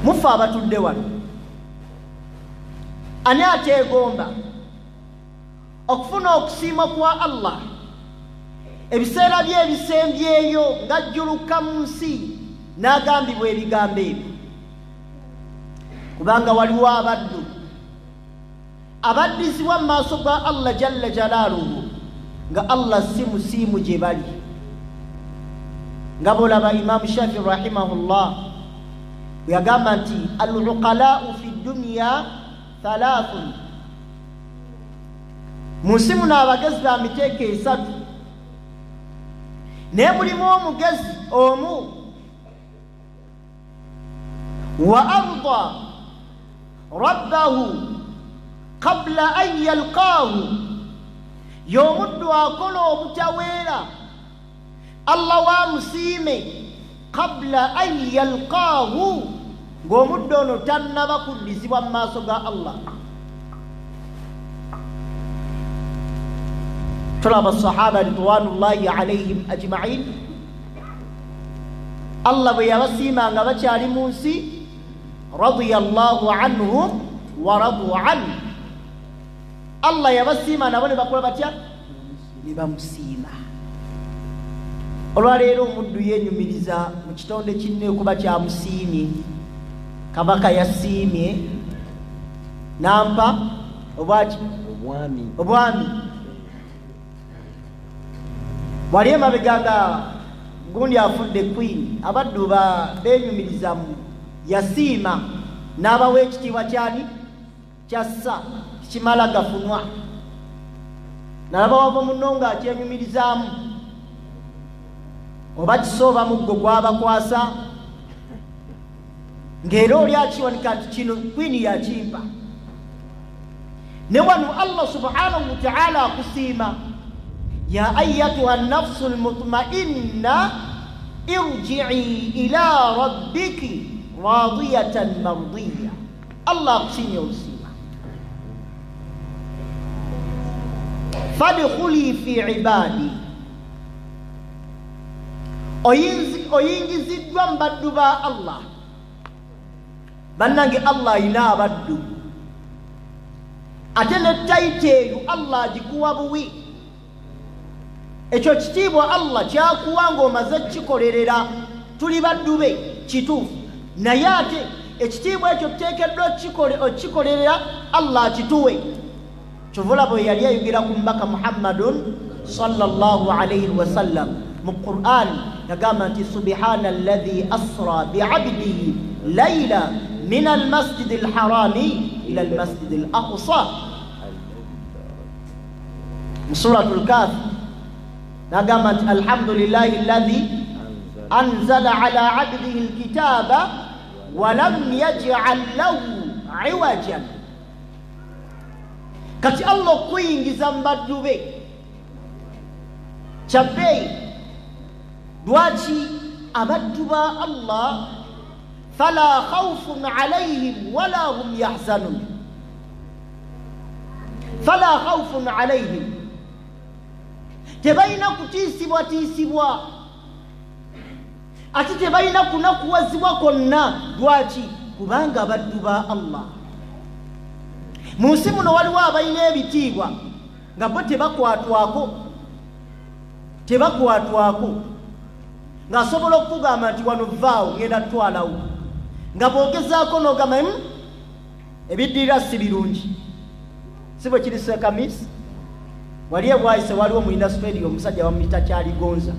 mufa abatudde wano ani ateegomba okufuna okusiima kwa Allah ebiseera bye ebisembyeyo ng'ajjuluka mu nsi n'agambibwa ebigambo ebyo kubanga waliwo abaddu abaddizibwa mu maaso ga Allah jalla jalaaluhu nga Allah si musiimu gye bali nga bolaba Imaamu Shafi rahimahullah yagamba nti al-uqalaa'u fi dunya thalathun mu nsi muno abagezi ba miteeko esatu naye mulimu omugezi omu wa arda rabbahu qabla an yalqaahu y'omuddu akola obutaweera Allah wa musiime qabla an yalqaahu ng'omuddu ono tannaba kuddizibwa mu maaso ga Allah. tulaba sahaba ridwanullahi alayhim ajma'in Allah bwe yabasiima nga bakyali mu nsi radiyallahu anhum wa radu anhu Allah yabasiima nabo ne bakola batya ne bamusiima. Olwaleero omuddu yenyumiriza mu kitonde kinne kuba kyamusiimye kabaka yasiimye nampa obwaki obwami wali emabeganga gundi afudde queen abaddu benyumiriza mu yasiima n'abawa ekitiibwa kyani kyassa kimala gafunwa nalaba wava munno nga akyenyumirizaamu oba kisooba muggo gwabakwasa ng'era oli akiwanika nti kino queen yakimpa ne wano Allah subhanahu wa ta'ala akusiima ya ayyatuha an-nafsu al-mutma'inna irji'i ila rabbiki radiyatan mardiyya. Allah akusiimye olusiima fadkhuli fi ibadi oyingiziddwa mu baddu ba Allah. Bannange Allah alina abaddu ate ne tayiteeyo Allah agikuwa buwi. Ekyo kitiibwa Allah kyakuwa ng'omaze kikolerera tuli baddu be kituufu naye ate ekitiibwa ekyo tuteekeddwa okikolerera Allah kituwe. Kyovula bwe yali ayogera ku mbaka Muhammadun sallallahu alayhi wa sallam mu Qur'an yagamba nti subhana alladhi asra bi'abdihi layla min al-masjid al-harami ila al-masjid al-aqsa. Suratul Kahf nagamba nti alhamdulillahi alladhi anzala ala 'abdihi al-kitaba wa lam yaj'al lahu 'iwajan. Kati Allah kuyingiza mbaddu be kyabbeeyi lwaki abaddu ba Allah fala khawfun alayhim wala hum yahzanun. Fala khawfun alayhim tebalina kutiisibwa ate tebalina kunakuwazibwa konna. Lwaki? Kubanga abaddu ba Allah mu nsi muno waliwo abalina ebitiibwa nga bo tebakwatwako ng'asobola okukugamba nti wano vaawo ngenda tutwalawo nga bw'ogezaako n'ogamba ebiddirira si birungi. Si bwe kiri Sekamisi wali ebwayise waliwo mu indasitule omusajja bamuyita Kyaligonza